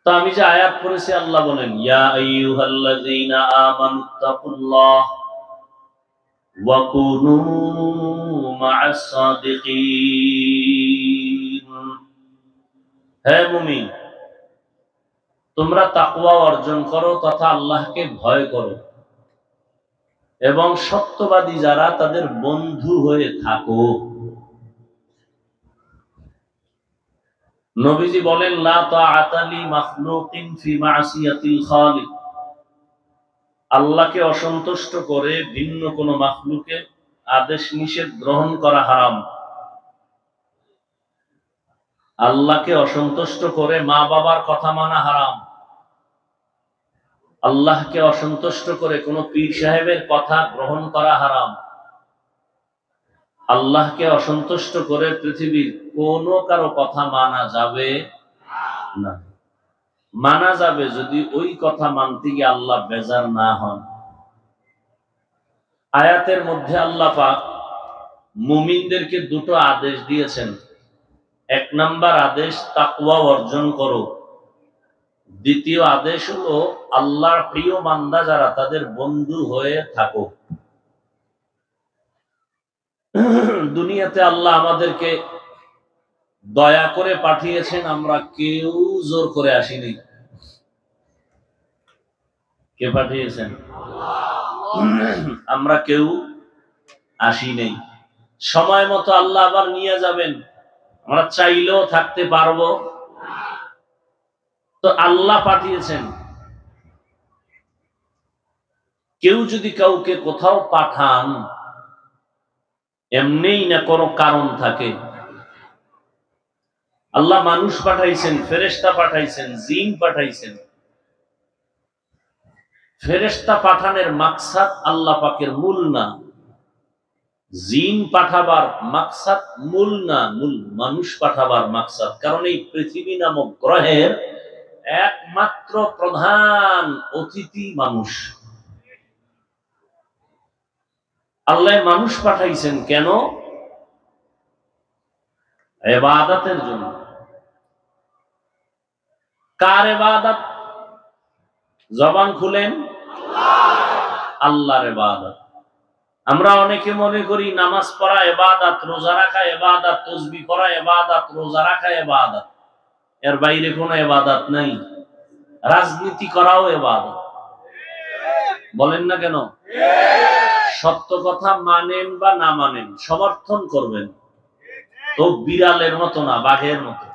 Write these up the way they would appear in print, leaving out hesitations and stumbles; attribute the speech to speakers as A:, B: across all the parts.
A: তো আমি যে আয়াত পড়েছি, আল্লাহ বলেন ইয়া আইয়ুহাল্লাযীনা আমানুত্তাকুল্লাহ ওয়া কুনু মা'আস সাদিকিন। হে মুমিন, তোমরা তাকওয়া অর্জন করো তথা আল্লাহকে ভয় করো এবং সত্যবাদী যারা তাদের বন্ধু হয়ে থাকো। নবীজি বলেন লা তাআতা লি মাখলুকিন ফি মা'সিয়াতিল খালিক। আল্লাহকে অসন্তুষ্ট করে ভিন্ন কোন মাখলুকের আদেশ নিষেধ গ্রহণ করা হারাম। আল্লাহকে অসন্তুষ্ট করে মা বাবার কথা মানা হারাম। আল্লাহকে অসন্তুষ্ট করে কোন পীর সাহেবের কথা গ্রহণ করা হারাম। আল্লাহকে অসন্তুষ্ট করে পৃথিবীর কোন কারো কথা মানা যাবে না। মানা যাবে যদি ওই কথা মানতে গিয়ে আল্লাহ বেজার না হন। আয়াতের মধ্যে আল্লাহ পাক মুমিনদেরকে দুটো আদেশ দিয়েছেন। এক নাম্বার আদেশ তাকওয়া অর্জন করো। দ্বিতীয় আদেশ হলো আল্লাহর প্রিয় বান্দা যারা তাদের বন্ধু হয়ে থাকো। দুনিয়াতে আল্লাহ আমাদেরকে দয়া করে পাঠিয়েছেন, আমরা কেউ জোর করে আসিনি। কে পাঠিয়েছেন? আমরা কেউ আসি নেই। সময় মতো আল্লাহ আবার নিয়ে যাবেন, আমরা চাইলেও থাকতে পারবো। তো আল্লাহ পাঠিয়েছেন। কেউ যদি কাউকে কোথাও পাঠান এমনিই না, কোনো কারণ থাকে। আল্লাহ মানুষ পাঠাইছেন, ফেরেশতা পাঠাইছেন, জিন পাঠাইছেন। ফেরেশতা পাঠানোর মাকসাদ আল্লাহ পাকের মূল না, জিন পাঠাবার মাকসাদ মূল না, মূল মানুষ পাঠাবার মাকসাদ। কারণ এই পৃথিবী নামক গ্রহের একমাত্র প্রধান অতিথি মানুষ। আল্লাহ মানুষ পাঠাইছেন কেন? ইবাদতের জন্য। কার ইবাদত? জবান খুলেন, আল্লাহর ইবাদত। আমরা অনেকে মনে করি নামাজ পড়া ইবাদত, রোজা রাখা ইবাদত, তাসবিহ পড়া ইবাদত, রোজা রাখা ইবাদত। এর বাইরে কোনো ইবাদত নাই। রাজনীতি করাও ইবাদত। বলেন না কেন? সত্য কথা মানেন বা না মানেন, সমর্থন করবেন, তো বিড়ালের মতো না, বাঘের মতো।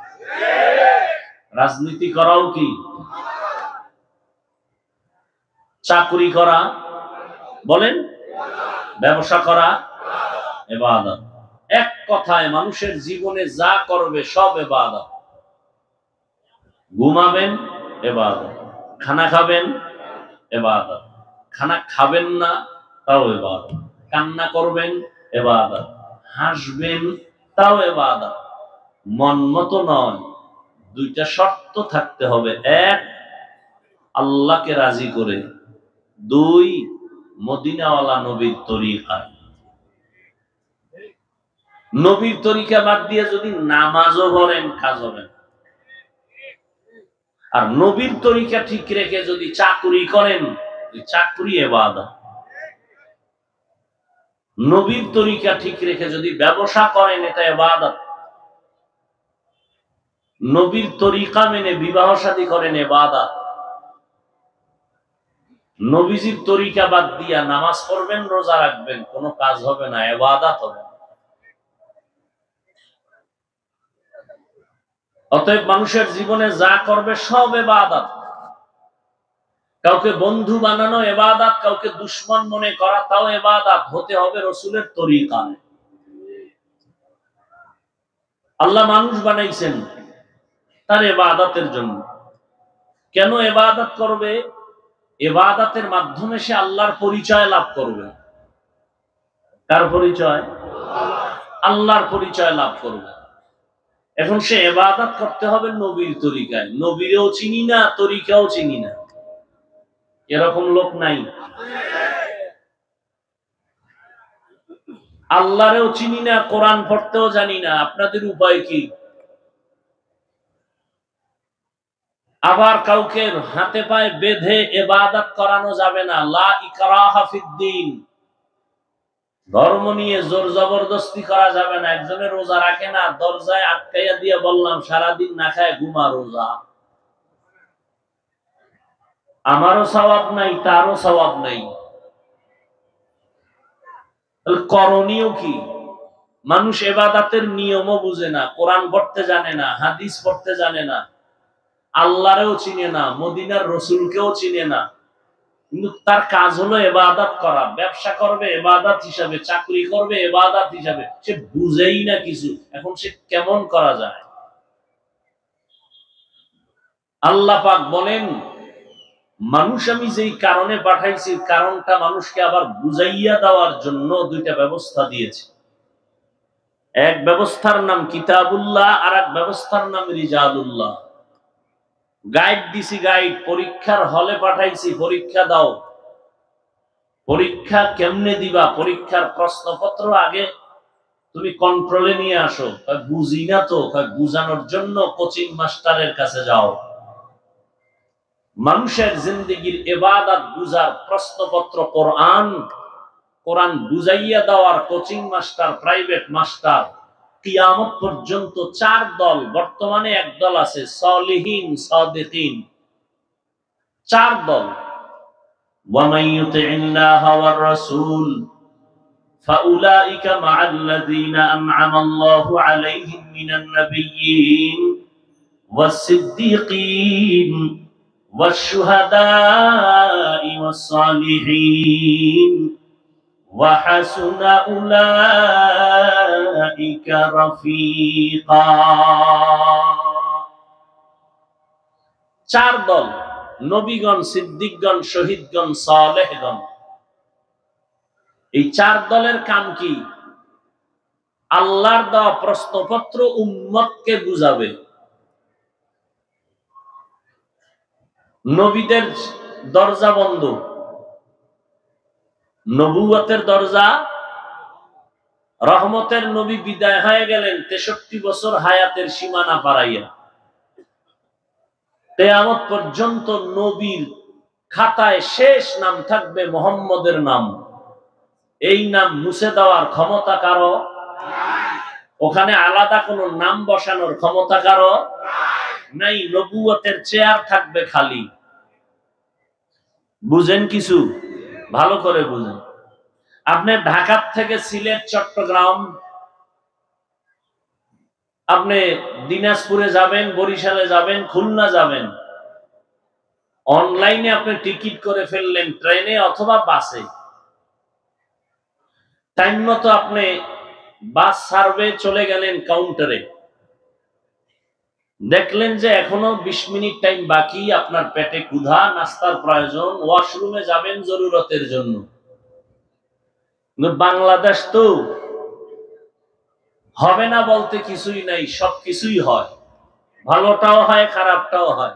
A: রাজনীতি করাও কি? চাকরি করা বলেন, ব্যবসা করা ইবাদত। এক কথায় মানুষের জীবনে যা করবে সব ইবাদত। ঘুমাবেন ইবাদত, খানা খাবেন ইবাদত, খানা খাবেন না তাও ইবাদত, কান্না করবেন ইবাদত, হাসবেন তাও ইবাদত। মন মতো নয়, দুইটা শর্ত থাকতে হবে। এক, আল্লাহকে রাজি করে। দুই, মদিনাওয়ালা নবীর তরিকা। নবীর তরিকা বাদ দিয়ে যদি নামাজও পড়েন কাজ হবে না। আর নবীর তরিকা ঠিক রেখে যদি চাকরি করেন, চাকরি ইবাদত। নবীর তরিকা ঠিক রেখে যদি ব্যবসা করেন, এটা ইবাদত। নবীর তরিকা মেনে বিবাহ শাদী করেন ইবাদত। নবীজির তরিকা বাদ দিয়া নামাজ পড়বেন, রোজা রাখবেন, কোনো কাজ হবে না, ইবাদত হবে। অতএব মানুষের জীবনে যা করবে সব ইবাদত। কাউকে বন্ধু বানানো ইবাদত, কাউকে দুশমন মনে করা তাও ইবাদত। হতে হবে রাসূলের তরিকায়। আল্লাহ মানুষ বানাইছেন তার ইবাদতের জন্য। কেন ইবাদত করবে? ইবাদতের মাধ্যমে সে আল্লাহর পরিচয় লাভ করবে। কার পরিচয়? আল্লাহর পরিচয় লাভ করবে। এখন সে ইবাদত করতে হবে নবীর তরিকায়। নবীরও চিনি না, তরিকাও চিনি না, এরকম লোক নাই। আল্লাহরেও চিনি না, কোরআন পড়তেও জানি না, আপনাদের উপায় কি? আবার কাউকে হাতে পায়ে বেঁধে ইবাদত করানো যাবে না। লা ইকরাহা ফিদ্দিন, ধর্ম নিয়ে জোর জবরদস্তি করা যাবে না। একজনে রোজা রাখে না, দরজায় আটকাইয়া দিয়ে বললাম সারাদিন না খায় ঘুমা, রোজা আমারও সওয়াব নাই, তারও সওয়াব নাই। করণীয় কি? মানুষ ইবাদতের নিয়মও বুঝে না, কোরআন পড়তে জানে না, হাদিস পড়তে জানে না, আল্লাহরেও চিনে না, মদিনার রসুলকেও চিনে না, কিন্তু তার কাজ হলো ইবাদত করা। ব্যবসা করবে ইবাদত হিসাবে, চাকরি করবে ইবাদত হিসাবে, সে বুঝেই না কিছু। এখন সে কেমন করা যায়? আল্লাহ পাক বলেন, মানুষ আমি যেই কারণে পাঠাইছি, কারণটা মানুষকে আবার বুঝাইয়া দেওয়ার জন্য দুইটা ব্যবস্থা দিয়েছি। এক ব্যবস্থার নাম কিতাবুল্লাহ, আর এক ব্যবস্থার নাম রিজালুল্লাহ। গাইড দিছি, গাইড। পরীক্ষার হলে পাঠাইছি, পরীক্ষা দাও। পরীক্ষা কেমনে দিবা? পরীক্ষার প্রশ্নপত্র আগে তুমি কন্ট্রোলে নিয়ে আসো। বুঝি না তো, বুঝানোর জন্য কোচিং মাস্টারের কাছে যাও। মানুষের জিন্দেগির ইবাদত বুঝার প্রশ্নপত্র কোরআন, কোরআন বুঝাইয়া দেওয়ার কোচিং মাস্টার, প্রাইভেট মাস্টার। কিয়ামত পর্যন্ত চার দল, বর্তমানে এক দল আছে সলিহিন সাদিকিন, চার দল। ওয়ামান ইউতিইল্লাহা ওয়ার রাসূল ফাউলাইকা মাআল্লাযীনা আন'আমা আল্লাহু আলাইহিম মিনান নাবিয়্যিন ওয়াস-সিদ্দীকিন ওয়াশ-শুহাদা'i ওয়াস-সালিহিন ওয়া হাসুনা উলাইকা রাফীকা। চার দল: নবীগণ, সিদ্দিকগণ, শহীদগণ, সালেহগণ। এই চার দলের কাম কি? আল্লাহর দেওয়া প্রশ্নপত্র উম্মতকে বুঝাবে। নবীদের দরজা বন্ধ, নবুয়তের দরজা। রহমতের নবী বিদায় হয়ে গেলেন 63 বছর হায়াতের সীমানা পারাইয়া। কিয়ামত পর্যন্ত নবীর খাতায় শেষ নাম থাকবে মুহাম্মদের নাম। এই নাম মুছে দেওয়ার ক্ষমতা কারো? ওখানে আলাদা কোনো নাম বসানোর ক্ষমতা কারো নাই। নবুয়তের চেয়ার থাকবে খালি। বুঝেন কিছু? ভালো করে বুঝেন। আপনি ঢাকা থেকে সিলেট, চট্টগ্রাম, আপনি দিনাজপুরে যাবেন, বরিশালে যাবেন, খুলনা যাবেন, অনলাইনে আপনি টিকিট করে ফেললেন, ট্রেনে অথবা বাসে। টাইম মতো আপনি বাস সার্ভে চলে গেলেন কাউন্টারে, দেখলেন যে এখনো 20 মিনিট টাইম বাকি, আপনার পেটে ক্ষুধা, নাস্তার প্রয়োজন, ওয়াশরুমে যাবেন জরুরতের জন্য। বাংলাদেশ তো হবে না বলতে কিছুই নাই, সবকিছুই হয়। ভালোটাও হয়, খারাপটাও হয়।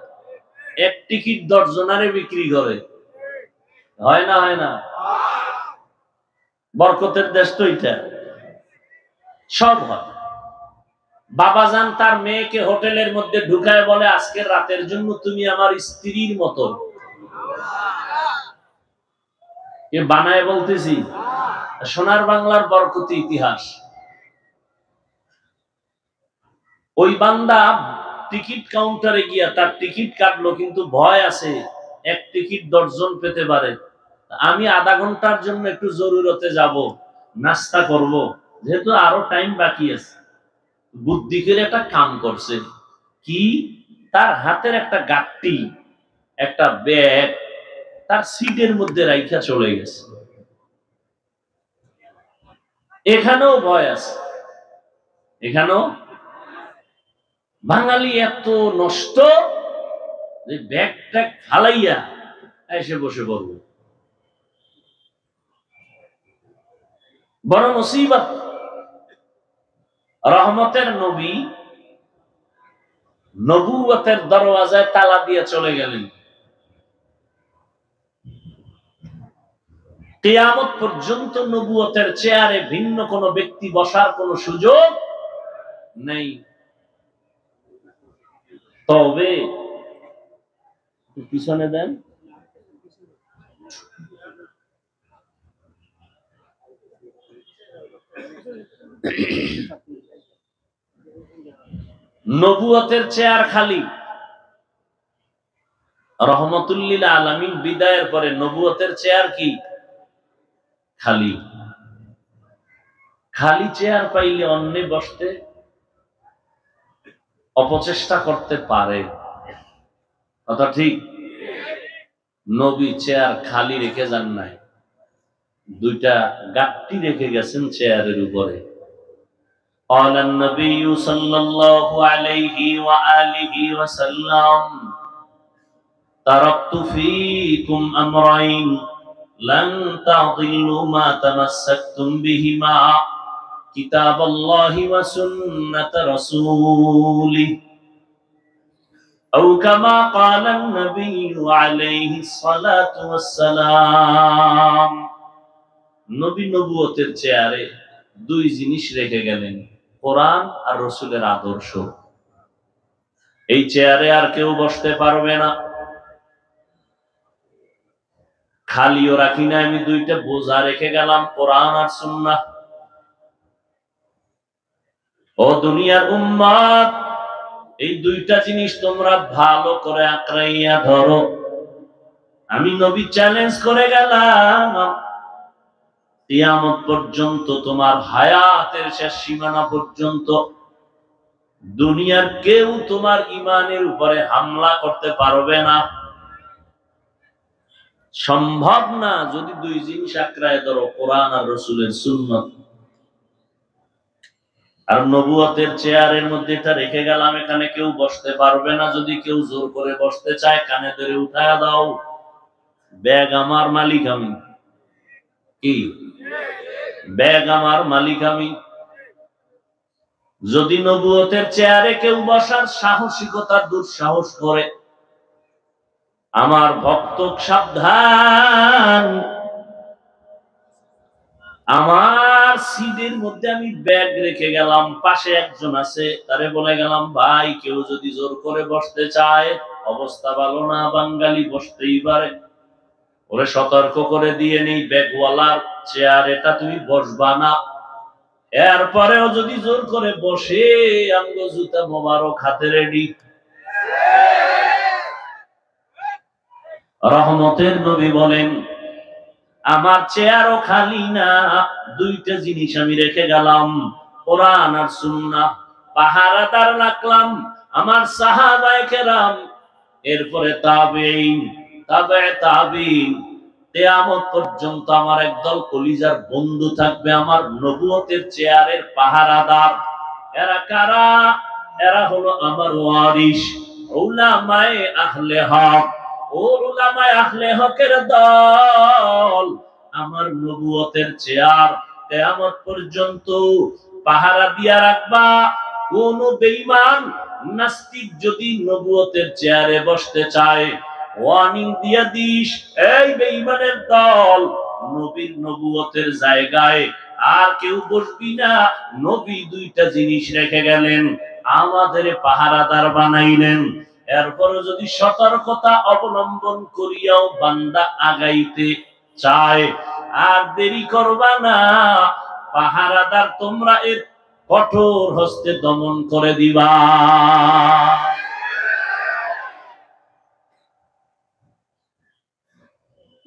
A: এক টিকিট 10 জনারে বিক্রি করে, হয় না? হয় না? বরকতের দেশ তো এটা, সব হয়। বাবাজান তার মেয়েকে হোটেলের মধ্যে ঢুকায় বলে, আজকের রাতের জন্য তুমি আমার স্ত্রীর মতো। এ বানায় বলতেছি, সোনার বাংলার বরকতি ইতিহাস। ওই বান্দা টিকিট কাউন্টারে গিয়া তার টিকিট কাটলো, কিন্তু ভয় আছে, এক টিকিট 10 জন পেতে পারে। আমি আধা ঘন্টার জন্য একটু জরুরতে যাব, নাস্তা করব, যেহেতু আরো টাইম বাকি আছে। বুদ্ধি করে একটা কাম করছে কি, তার হাতের একটা গাঁটটি, একটা ব্যাগ তার সিটের মধ্যে রাইখা চলে গেছে। এখানেও ভয় আছে, এখানেও। বাঙালি এত নষ্ট যে ব্যাগ ট্যাগ ফালাইয়া এসে বসে পড়ব। বড় মুসিবত। রহমতের নবী নবুয়তের দরওয়াজায় তালা দিয়ে চলে গেলেন। কিয়ামত পর্যন্ত নবুয়তের চেয়ারে ভিন্ন কোন ব্যক্তি বসার কোন সুযোগ নেই। তবে পিছনে দেন। নবুয়তের চেয়ার খালি। রহমতুল্লিল আলামিন বিদায়ের পরে নবুয়তের চেয়ার কি খালি। খালি চেয়ার পাইলে অন্যে বসতে অপচেষ্টা করতে পারে, কথা ঠিক। নবী চেয়ার খালি রেখে যান নাই, দুইটা গাঁটটি রেখে গেছেন চেয়ারের উপরে। قال النبي صلى الله عليه وآله وسلم تركت فيكم أمرين لن تضلوا ما تمسكتم بهما كتاب الله وسنة رسوله أو كما قال النبي عليه الصلاة والسلام। নবী নবুয়তের চেয়ারে দুই জিনিস রেখে গেলেন, কোরআন আর রসুলের আদর্শ। এই চেয়ারে আর কেউ বসতে পারবে না। খালিও রাখি না, আমি দুইটা বোঝা রেখে গেলাম, কোরআন আর সুন্নাহ। ও দুনিয়ার উম্মাত, এই দুইটা জিনিস তোমরা ভালো করে আঁকড়াইয়া ধরো। আমি নবী চ্যালেঞ্জ করে গেলাম, কিয়ামত পর্যন্ত, তোমার হায়াতের শেষ সীমানা পর্যন্ত দুনিয়ার কেউ তোমার ঈমানের উপরে হামলা করতে পারবে না, সম্ভব না। যদি দুই জিনিস আঁকড়ায় ধরো, কোরআন আর রাসূলের সুন্নাত। আর নবুয়তের চেয়ারের মধ্যে এটা রেখে গেলাম, এখানে কেউ বসতে পারবে না। যদি কেউ জোর করে বসতে চায়, কানে ধরে উঠায়া দাও, ব্যাগ আমার, মালিক আমি। কি ব্যাগ আমার, মালিক আমি। যদি নবুয়তের চেয়ারে কেউ বসার সাহসিকতা দুঃসাহস করে, আমার ভক্ত সাবধান, আমার সিটের মধ্যে আমি ব্যাগ রেখে গেলাম, পাশে একজন আছে, তারে বলে গেলাম, ভাই কেউ যদি জোর করে বসতে চায়, অবস্থা ভালো না, বাঙালি বসতেই পারে, ওরে সতর্ক করে দিয়ে নেই, ব্যাগওয়ালার চেয়ার এটা, তুমি বসবা না। এরপরেও যদি জোর করে বসে, আঙ্গ জুতা মোবারক হাতে রেডি। রহমতের নবী বলেন, আমার চেয়ারও খালি না, দুইটা জিনিস আমি রেখে গেলাম, কোরআন আর সুন্নাহ। পাহারাদার রাখলাম আমার সাহাবায়ে কেরাম, এরপরে তাবেঈন, তাবে তাবেঈন, কিয়ামত পর্যন্ত আমার একদল কলিজার বন্ধু থাকবে, আমার নবুয়তের চেয়ারের পাহারাদার। এরা কারা? এরা হলো আমার ওয়ারিস, উলামায়ে আহলে হক। ও উলামায়ে আহলে হকের দল, আমার নবুয়তের চেয়ার কিয়ামত পর্যন্ত পাহারা দিয়া রাখবা। কোন বেঈমান নাস্তিক যদি নবুয়তের চেয়ারে বসতে চায়, ওয়ার্নিং দিয়া দিস, এই বেঈমানের দল, নবীর নবুয়তের জায়গায় আর কেউ বসবি না। নবী দুইটা জিনিস রেখে গেলেন, আমাদের পাহারাদার বানাইলেন। এরপরে যদি সতর্কতা অবলম্বন করিয়াও বান্দা আগাইতে চায়, আর দেরি করবা না, পাহারাদার তোমরা এর কঠোর হস্তে দমন করে দিবা।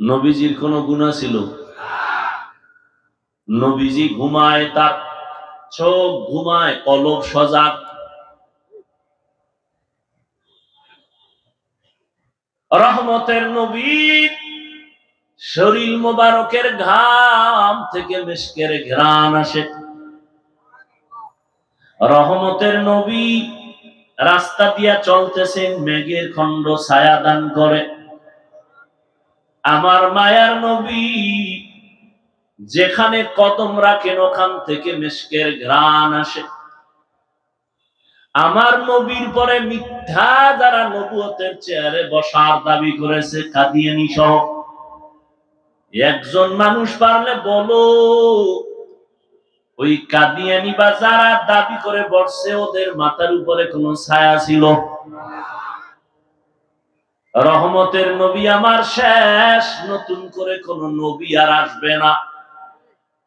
A: নবীজির কোন গুনাহ ছিল? নবীজি ঘুমায়, তার চোখ ঘুমায়, কলব সজাগ। রহমতের নবী শরীর মোবারকের ঘাম থেকে মিশকের ঘ্রাণ আসে। রহমতের নবী রাস্তা দিয়া চলতেছেন, মেঘের খণ্ড ছায়া দান করে। আমার মায়ার নবী যেখানে কদম রাখেন, ওখান থেকে মিশকের ঘ্রাণ আসে। আমার নবীর পরে মিথ্যা যারা নবুয়তের চেয়ারে বসার দাবি করেছে, কাদিয়ানী সহ, একজন মানুষ পারলে বলো, ওই কাদিয়ানী বা যারা দাবি করে বসছে, ওদের মাথার উপরে কোন ছায়া ছিল? রহমতের নবী আমার শেষ, নতুন করে কোন নবী আর আসবে না।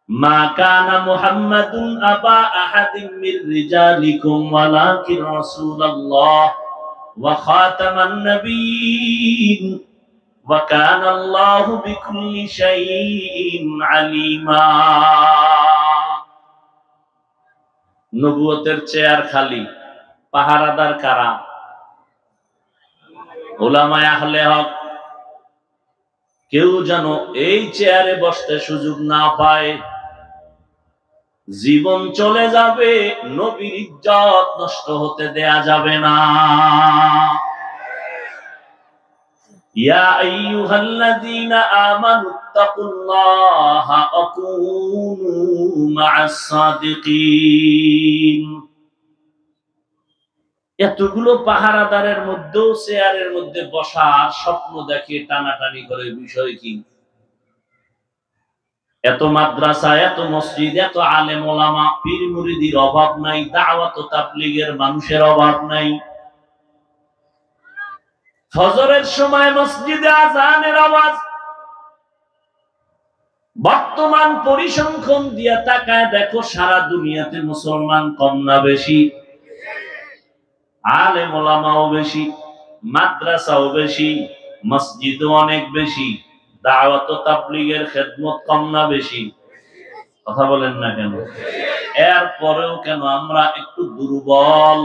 A: মা কানা মুহাম্মাদুন আবা আহাদিম মির রিজালিকুম ওয়ালাকিন রাসূলুল্লাহ ওয়া খাতামান নাবিয়্যিন ওয়া কানা আল্লাহু বিকুল্লি শাইইন আলিমা। নবুয়তের চেয়ার খালি, পাহারাদার কারা? উলামায়ে আহলে হক। কেউ যেন এই চেয়ারে বসতে সুযোগ না পায়। জীবন চলে যাবে, নবীর ইজ্জত নষ্ট হতে দেয়া যাবে না। ইয়া আইয়ুহাল্লাযীনা আমানুত্তাকুল্লাহা ওয়া কুনু মা'আস সাদিকিন। এতগুলো পাহারাদারের মধ্যেও চেয়ারের মধ্যে বসার স্বপ্ন দেখে টানাটানি করে, বিষয় কি? এত মাদ্রাসা, এত মসজিদ, এত আলেম ওলামা, পীর মুরিদির অভাব নাই, দাওয়াত ও তাবলীগের মানুষের অভাব নাই। ফজরের সময় মসজিদে আযানের আওয়াজ। বর্তমান পরিসংখ্যান দিয়ে তাকায় দেখো, সারা দুনিয়াতে মুসলমান কম না বেশি? আলেম ওলামাও বেশি, মাদ্রাসাও বেশি, মসজিদও অনেক বেশি। দাওয়াত ও তাবলীগের খেদমত কম না বেশি? কথা বলেন না কেন? এরপরেও কেন আমরা একটু দুর্বল?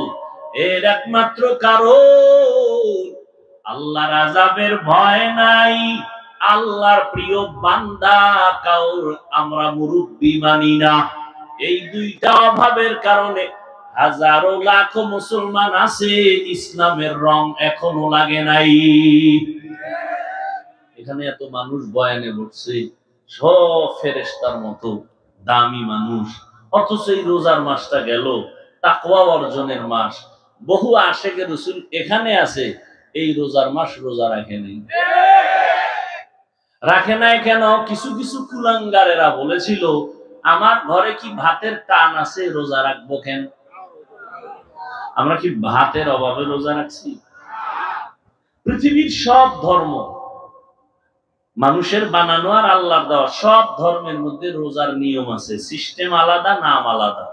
A: এর একমাত্র কারণ আল্লাহর আযাবের ভয় নাই, আল্লাহর প্রিয় বান্দা কাউর আমরা মুরব্বি মানি না। এই দুইটা অভাবের কারণে হাজারো লাখো মুসলমান আছে, ইসলামের রং এখনো লাগে নাই। এখানে এত মানুষ বয়ানে বসছে, সব ফেরেশতার মতো দামি মানুষ, অথচ এই রোজার মাসটা গেল, তাকওয়া অর্জনের মাস। বহু আশিকে রাসূল এখানে আছে, এই রোজার মাস রোজা রাখে নাই। রাখে নাই কেন? কিছু কিছু কুলাঙ্গারেরা বলেছিল, আমার ঘরে কি ভাতের টান আছে, রোজা রাখবো কেন? আমরা কি ভাতের অভাবে রোজা রাখছি? পৃথিবীর সব ধর্ম মানুষের বানানো আর আল্লাহর দেওয়া, সব ধর্মের মধ্যে রোজার নিয়ম আছে, সিস্টেম আলাদা, নাম আলাদা।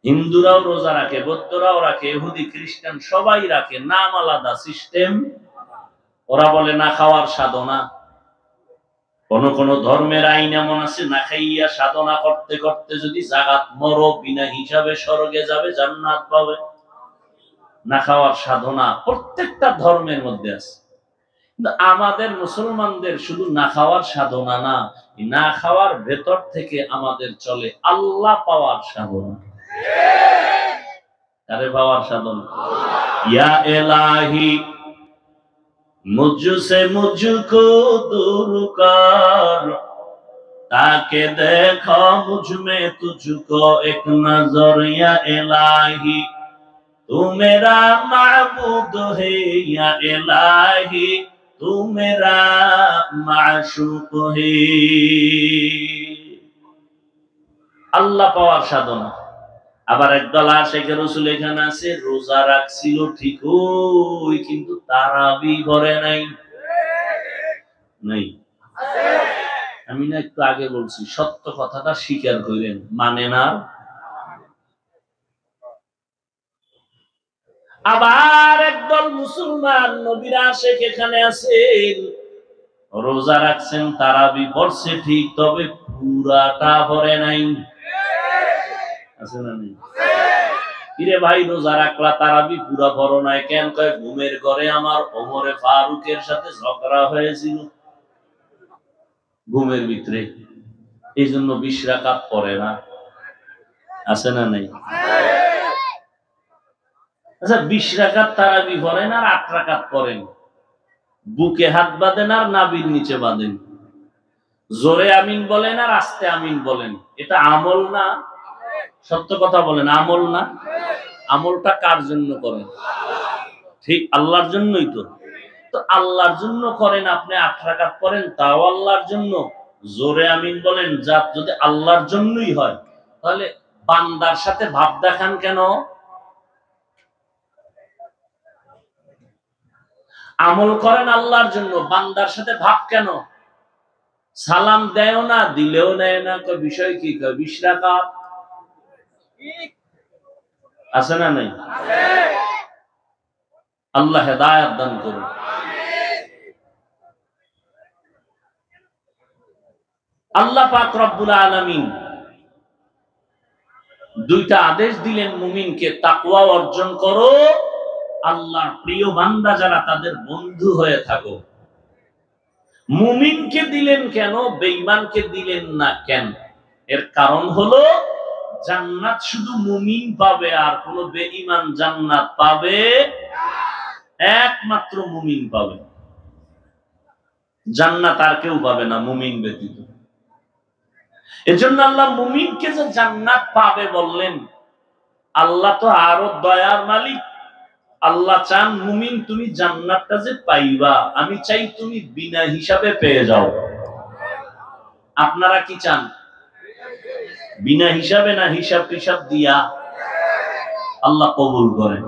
A: হিন্দুরাও রোজা রাখে, বৌদ্ধরাও রাখে, ইহুদি খ্রিস্টান সবাই রাখে, নাম আলাদা, সিস্টেম। ওরা বলে না খাওয়ার সাধনা। কোন কোন ধর্মের আইন এমন আছে, না খাইয়া সাধনা করতে করতে যদি জাগাত মরো, বিনা হিসাবে স্বর্গে যাবে, জান্নাত পাবে। না খাওয়ার সাধনা প্রত্যেকটা ধর্মের মধ্যে আছে। আমাদের মুসলমানদের শুধু না খাওয়ার সাধনা না, না খাওয়ার ভেতর থেকে আমাদের চলে আল্লাহ পাওয়ার সাধনা। আরে পাওয়ার সাধনা, ইয়া ইলাহি মুঝসে মুঝকো दूर कर, ताके देखो मुझ में तुझको एक नजर, या इलाही तू मेरा माबूद है, या इलाही तू मेरा माशूक है। আল্লাহ পাওয়ার সাধনা। আবার একদল আশিকে রাসূল এখানে আছে, রোজা রাখছিল ঠিকই, কিন্তু তারাবি করে নাই। নাই? আমি না একটু আগে বলছি, সত্য কথাটা স্বীকার করেন, মানে না। আবার একদল মুসলমান নবীর আশিক এখানে আছেন, রোজা রাখছেন, তারাবি পড়ছে ঠিক, তবে পুরাটা পড়ে নাই। আছে না নেই? কিরে ভাই, রোজা রাখলা, তারাবি পুরা পড়ো নাই কেন? কয় ঘুমের ঘরে আমার ওমরে ফারুকের সাথে ঝগড়া হয়েছিল ঘুমের ভিতরে, এই জন্য 20 রাকাত পড়ে না। আছে না নাই? আচ্ছা, 20 রাকাত তারাবি পড়েন আর 8 রাকাত পড়েন, বুকে হাত বাঁধেন আর নাভির নিচে বাঁধেন, জোরে আমিন বলেন আর আস্তে আমিন বলেন, এটা আমল না? সত্য কথা বলেন, আমল না? আমলটা কার জন্য করেন? ঠিক আল্লাহর জন্যই তো। তো আল্লাহর জন্য করেন, আপনি 8 রাকাত পড়েন, তাও আল্লাহর জন্য, জোরে আমিন বলেন, যা যদি আল্লাহর জন্যই হয়, তাহলে বান্দার সাথে ভাব দেখান কেন? আমল করেন আল্লাহর জন্য, বান্দার সাথে ভাব কেন? সালাম দেও না, দিলেও নেয় না, বিষয় কি? 20 রাকাত আছে না নাই? আল্লাহ হেদায়েত দান করুন। আল্লাহ পাক রব্বুল আলামিন দুইটা আদেশ দিলেন মুমিনকে, তাকওয়া অর্জন করো, আল্লাহর প্রিয় বান্দা যারা তাদের বন্ধু হয়ে থাকো। মুমিনকে দিলেন কেন, বেঈমানকে দিলেন না কেন? এর কারণ হলো জান্নাত শুধু মুমিন পাবে, আর কোন বেঈমান জান্নাত পাবে? একমাত্র মুমিন পাবে। জান্নাত আর কেউ পাবে না মুমিন ব্যতীত। এজন্য আল্লাহ মুমিনকে যে জান্নাত পাবে বললেন, আল্লাহ তো আরো দয়ার মালিক। আল্লাহ চান মুমিন তুমি জান্নাতটা যে পাইবা, আমি চাই তুমি বিনা হিসাবে পেয়ে যাও। আপনারা কি চান? বিনা হিসাবে না হিসাব টিসাব দিয়া? আল্লাহ কবুল করেন।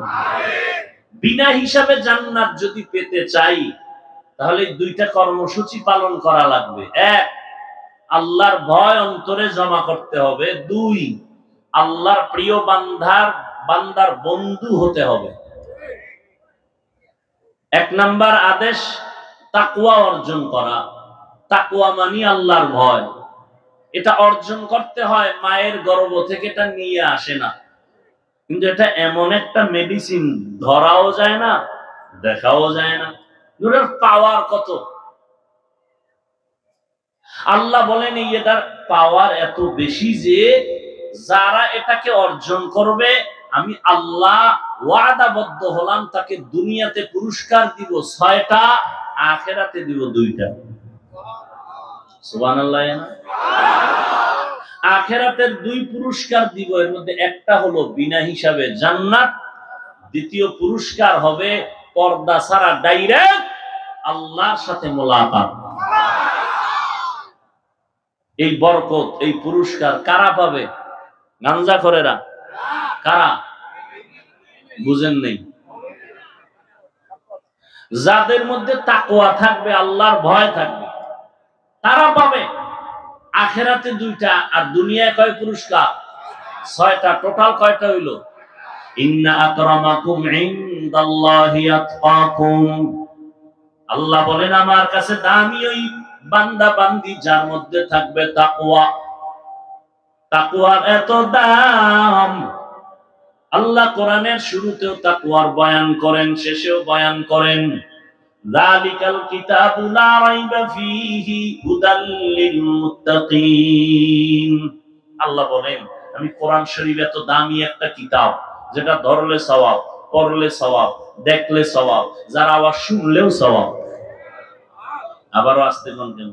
A: বিনা হিসাবে জান্নাত যদি পেতে চাই, তাহলে দুইটা কর্মসূচি পালন করা লাগবে। এক, আল্লাহর ভয় অন্তরে জমা করতে হবে। দুই, আল্লাহর প্রিয় বান্দার বন্ধু হতে হবে। এক নাম্বার আদেশ তাকওয়া অর্জন করা। তাকওয়া মানে আল্লাহর ভয়। এটা অর্জন করতে হয় মায়ের গর্ভ থেকে, এটা নিয়ে আসে না। কিন্তু এটা এমন একটা মেডিসিন, ধরাও যায় না, দেখাও যায় না। এটার পাওয়ার কত! আল্লাহ বলেন এটার পাওয়ার এত বেশি যে যারা এটাকে অর্জন করবে, আমি আল্লাহ ওয়াদাবদ্ধ হলাম তাকে দুনিয়াতে পুরস্কার দিব 6টা, আখিরাতে দিব 2টা। সুবহানাল্লাহ। আখিরাতের 2 পুরস্কার দিব, এর মধ্যে একটা হলো বিনা হিসাবে জান্নাত, দ্বিতীয় পুরস্কার হবে পর্দা ছাড়া ডাইরেক্ট আল্লাহর সাথে মোলাকাত। এই বরকত, এই পুরস্কার কারা পাবে? গাঞ্জাখোরেরা? কারা? বুঝেন নেই? যাদের মধ্যে তাকওয়া থাকবে, আল্লাহর ভয় থাকবে, তারা পাবে। আখিরাতে 2টা, আর দুনিয়ায় কয় পুরস্কার? 6টা। টোটাল কয়টা হইল? ইন্না আকরামাকুম ইনদাল্লাহি আতকাকুম। আল্লাহ বলেন আমার কাছে দামি ওই বান্দা বান্দি যার মধ্যে থাকবে তাকওয়া। তাকওয়ার এত দাম। আল্লাহ কোরআনের শুরুতেও তাকওয়ার বয়ান করেন, শেষেও বয়ান করেন। যালিকাল কিতাবু লা রাইবা ফীহি হুদাল লিল মুত্তাকিন। আল্লাহ বলেন আমি কোরআন শরীফ এত দামি একটা কিতাব, যেটা ধরলে সওয়াব, পড়লে সওয়াব, দেখলে সওয়াব, যারা আওয়াজ শুনলেও সওয়াব। আবারও আসতে বলবেন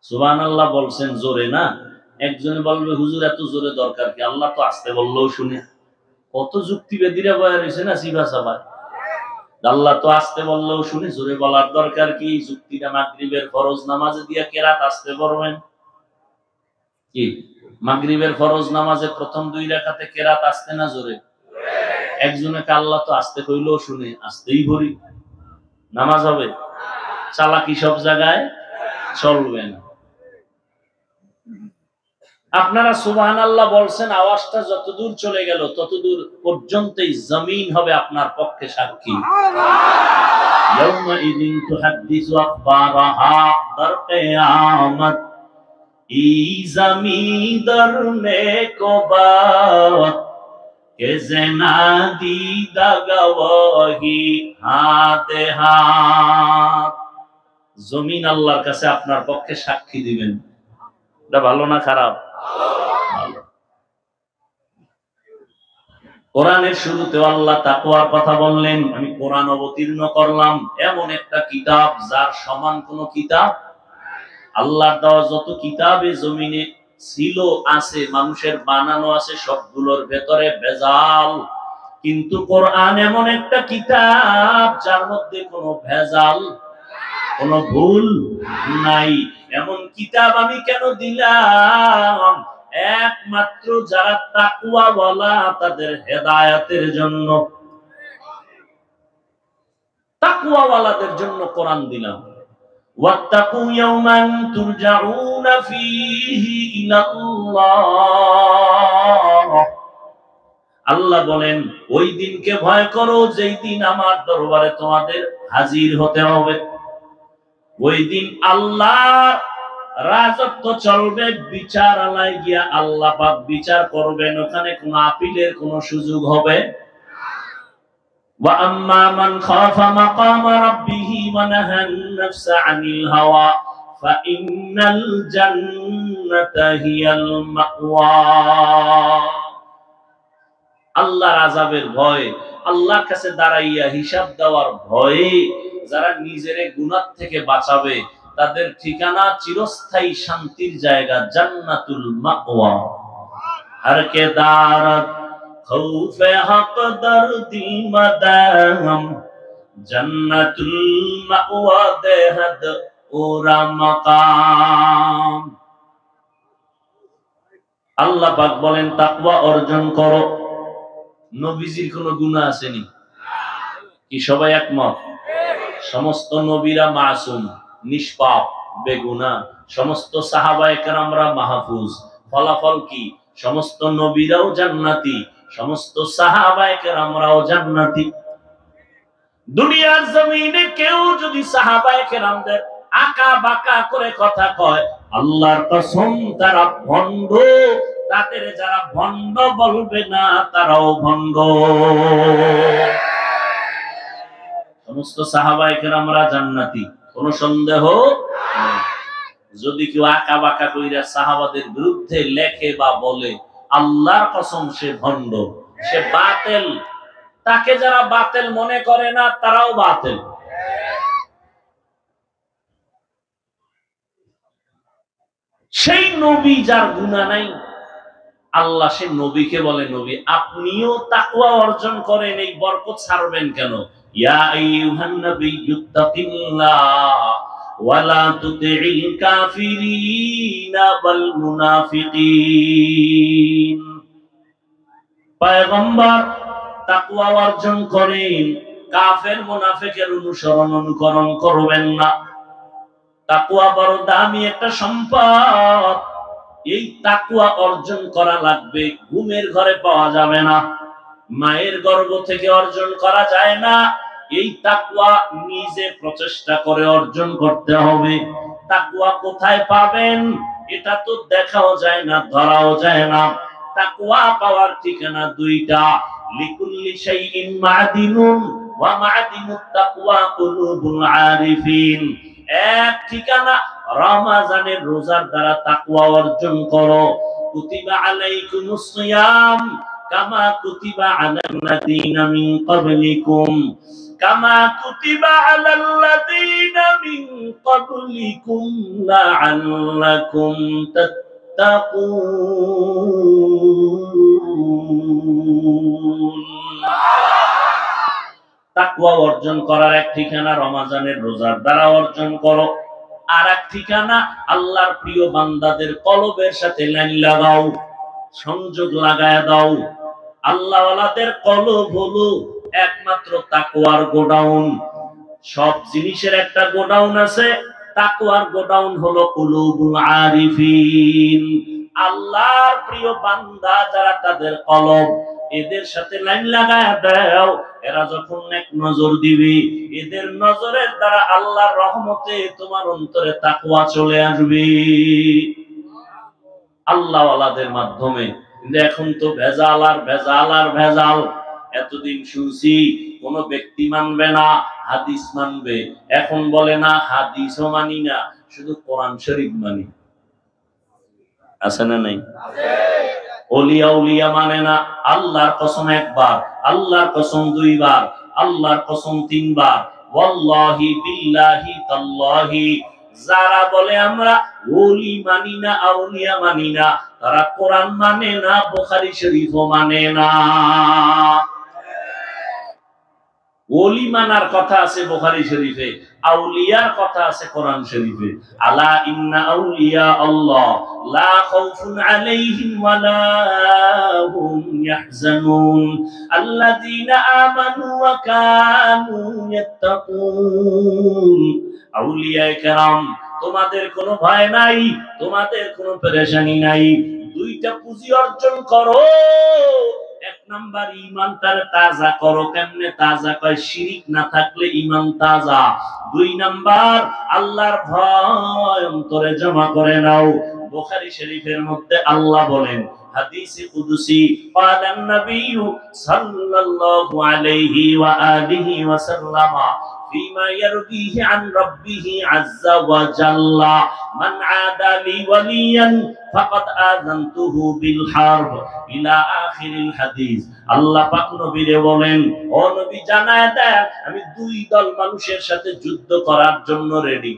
A: সুবহানাল্লাহ বলছেন জোরে না? একজনে বলবে হুজুর এত জোরে দরকার কি? আল্লাহ তো আসতে বললেও শুনে। কত যুক্তিবাদীরা বয়া রয়েছে না সিবা সাবাই। আল্লাহ তো আসতে বললেও শুনে, জোরে বলার দরকার কি? যুক্তিটা মাগরিবের ফরজ নামাজে দিয়া কেরাত আসতে পড়বেন কি? মাগরিবের ফরজ নামাজে প্রথম 2 রাকাতে কেরাত আসতে না জোরে? একজনে আল্লাহ তো আসতে কইলেও শুনে, আসতেই ভরি, নামাজ হবে? চালাকি সব জায়গায় চলবে না। আপনারা সুবহানাল্লাহ বলছেন, আওয়াজটা যতদূর চলে গেল ততদূর পর্যন্তই জমিন হবে আপনার পক্ষে সাক্ষী। ইয়াউমাইযিন তুহাদ্দিসু আখবারাহা, দার কিয়ামত এই জমিন দরনে কো বাত কে জেনা দি দাগওয়াহি হাতে হাত। জমিন আল্লাহর কাছে আপনার পক্ষে সাক্ষী দিবেন। এটা ভালো না খারাপ? কোরআনের শুরুতে আল্লাহ তাকওয়ার কথা বললেন। আমি কোরআন অবতীর্ণ করলাম, এমন একটা কিতাব যার সমান কোন কিতাব আল্লাহর দেওয়া যত কিতাবে জমিনে ছিল, আছে, মানুষের বানানো আছে, সবগুলোর ভেতরে ভেজাল। কিন্তু কোরআন এমন একটা কিতাব যার মধ্যে কোনো ভেজাল, কোনো ভুল নাই। এমন কিতাব আমি কেন দিলাম? একমাত্র যারা তাকওয়াওয়ালা তাদের হেদায়েতের জন্য। তাকওয়াওয়ালাদের জন্য কোরআন দিলাম। ওয়াত্তাকু ইয়াওমান তুরজাউনা ফীহি ইলাল্লাহ। আল্লাহ বলেন ওই দিনকে ভয় করো যেই দিন আমার দরবারে তোমাদের হাজির হতে হবে। ওই দিন আল্লাহর রাজত্ব চলবে, বিচারালয়ে গিয়া আল্লাহ পাক বিচার করবেন, ওখানে কোনো আপিলের কোনো সুযোগ হবে। ওয়া আম্মা মান খাফা মাকামা রাব্বিহি ওয়া নাহান নাফসা আনিল হাওয়া ফা ইন্নাল জান্নাতা হিয়াল মাওয়া। আল্লাহর আযাবের ভয়, আল্লাহর কাছে দাঁড়াইয়া হিসাব দেওয়ার ভয়ে যারা নিজেরে গুনাহ থেকে বাঁচাবে তাদের ঠিকানা চিরস্থায়ী শান্তির জায়গা জান্নাতুল মাওয়া। হর কে দারত খৌফে হক দরদি মাদাম জান্নাতুল মাওয়া দেহদ ওরা মাকাম। আল্লাহ পাক বলেন তাকওয়া অর্জন করো। নবীজির কোনো গুনাহ আসেনি কি? সবাই একমত? সমস্ত নবীরা মাসুম, নিষ্পাপ, বেগুনাহ। সমস্ত সাহাবায়ে কেরামরা মাহফুজ। ফলাফল কি? সমস্ত নবীরাও জান্নাতি, সমস্ত সাহাবায়ে কেরামরাও জান্নাতি। দুনিয়ার জমিনে কেউ যদি সাহাবায়ে কেরামদের আকা বাকা করে কথা কয়, আল্লাহর কসম তারা ভণ্ড। তাদের যারা ভণ্ড বলবে না তারাও ভণ্ড। সমস্ত সাহাবায়ে কেরামরা জান্নাতি, কোনো সন্দেহ নেই। যদি কেউ আকা বাকা কইরা সাহাবাদের বিরুদ্ধে লেখে বা বলে, আল্লাহর কসম সে ভণ্ড, সে বাতিল। তাকে যারা বাতিল মনে করে না তারাও বাতিল। সেই নবী যার গুনাহ নাই, আল্লাহ সে নবীকে বলে, নবী আপনিও তাকওয়া অর্জন করেন, এই বরকত ছাড়বেন কেন? ইয়া আইয়ুহান নাবিয়্যুত্তাকিল্লাহ ওয়া লা তুতি'ল কাফিরিনা ওয়াল মুনাফিকিন। পয়গম্বর তাকওয়া অর্জন করেন, কাফের মুনাফিকের অনুকরণ করবেন না। তাকওয়া বড় দামি একটা সম্পদ। এই তাকওয়া অর্জন করা লাগবে, ঘুমের ঘরে পাওয়া যাবে না, মায়ের গর্ভ থেকে অর্জন করা যায় না। এই তাকওয়া নিজে প্রচেষ্টা করে অর্জন করতে হবে। তাকওয়া কোথায় পাবেন এটা তো দেখাও যায় না, ধরাও যায় না। তাকওয়া পাওয়ার ঠিকানা দুইটা। লিকুল্লি শাইইন মা'দিনুন ওয়া মা'দিনুত তাকওয়া কুলুবুল আরিফিন। এক ঠিকানা রমজানের রোজার দ্বারা তাকওয়া অর্জন করো। কুতিবা আলাইকুমুস সিয়াম কামা কুতিবা আলাল্লাযীনা মিন ক্বাবলিকুম কামা কুতিবা আলাল্লাযীনা মিন ক্বাবলিকুম লাআল্লাকুম তাত্তাকুন। তাকওয়া অর্জন করার এক ঠিকানা রমজানের রোজার দ্বারা অর্জন করো। আর এক ঠিকানা আল্লাহর প্রিয় বান্দাদের কলবের সাথে লাইন লাগাও, সংযোগ লাগায় দাও। আল্লাহওয়ালাদের কলব হলো একমাত্র তাকওয়ার গোডাউন। সব জিনিসের একটা গোডাউন আছে, তাকওয়ার গোডাউন হলো কুলুবুল আরিফিন। আল্লাহর প্রিয় বান্দা যারা, তাদের কলব, এদের সাথে লাইন লাগায় দাও। এরা যখন এক নজর দিবে, এদের নজরের দ্বারা আল্লাহর রহমতে তোমার অন্তরে তাকওয়া চলে আসবে আল্লাহওয়ালাদের মাধ্যমে। কিন্তু এখন তো ভেজাল আর ভেজাল আর ভেজাল। এতদিন শুনছি কোন ব্যক্তি মানবে না, হাদিস মানবে। এখন বলে না হাদিসও মানি না, শুধু কোরআন শরীফ মানি। আছে না নাই? ওলিয়া উলিয়া মানে না। আল্লাহর কসম একবার, আল্লাহর কসম দুইবার, আল্লাহর কসম তিনবার। ওয়াল্লাহি বিল্লাহি তাল্লাহি। যারা বলে আমরা ওলি মানি না, আউলিয়া মানি না, তারা কোরআন মানে না, বুখারী শরীফও মানে না। ওলি মানার কথা আছে বুখারী শরীফে, আউলিয়ার কথা আছে কোরআন শরীফে। আলা ইন্না আউলিয়া আল্লাহ লা খাউফুন আলাইহিম ওয়া লা হুম ইয়াহজানুন আল্লাযীনা আমানু ওয়া কানু ইয়াত্তাকুন। আউলিয়ায়ে কেরাম, তোমাদের কোনো ভয় নাই, তোমাদের কোনো পেরেশানি নাই। দুইটা পুঁজি অর্জন করো। এক নাম্বার, ঈমানটার তাজা করো। কেমনে তাজা? কয় শিরিক না থাকলে ঈমান তাজা। দুই নাম্বার, আল্লাহর ভয় অন্তরে জমা করে নাও। বুখারী শরীফের মধ্যে আল্লাহ বলেন, হাদিসে কুদসি, ক্বালান নাবিয়্যু সাল্লাল্লাহু আলাইহি ওয়া আলিহি ওয়া সাল্লামা ফিমা ইয়ারবিহি আন রাব্বিহি আযজা ওয়া জাল্লা, মান আদা লি ওয়ালিয়ান ফাকাদ আযানতুহু বিল হারব, ইলা আখিরিল হাদিস। আল্লাহ পাক নবীরে বলেন, ও নবী জানায় দেন, আমি দুই দল মানুষের সাথে যুদ্ধ করার জন্য রেডি।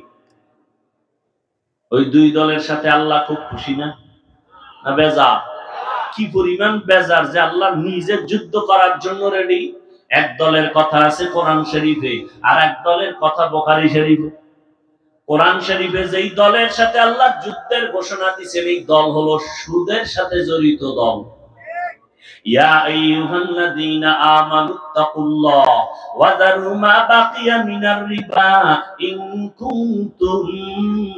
A: ওই দুই দলের সাথে আল্লাহ খুব খুশি না? না বেজার? কি পরিমাণ বেজার যে আল্লাহ নিজের যুদ্ধ করার জন্য রেডি। এক দলের কথা আছে কোরআন শরীফে, আর এক দলের কথা বুখারী শরীফে। কোরআন শরীফে যেই দলের সাথে আল্লাহ যুদ্ধের ঘোষণা দিয়েছেন, এই দল হলো সুদের সাথে জড়িত দল। ইয়া আইয়ুহাল্লাযীনা আমানুত্তাকুল্লাহ ওয়া যারু মা বাকিয়া মিনার রিবা ইন কুনতুম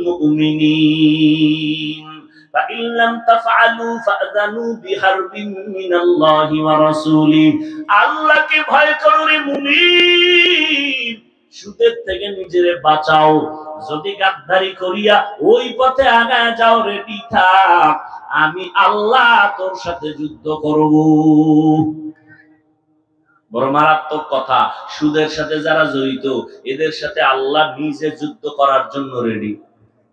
A: মুমিনিন ফাইন লাম তাফআলু ফাযানু বিহারবিন মিনাল্লাহি ওয়া রাসূলিহি। আল্লাহকে ভয় করো রে মুমিন, সুদের থেকে নিজেরে বাঁচাও। যদি গাদ্দারি করিয়া ওই পথে আগায় যাও, রেডি থাক, আমি আল্লাহ তোর সাথে যুদ্ধ করব। বড় মারাত্মক কথা। সুদের সাথে যারা জড়িত, এদের সাথে আল্লাহ নিজে যুদ্ধ করার জন্য রেডি।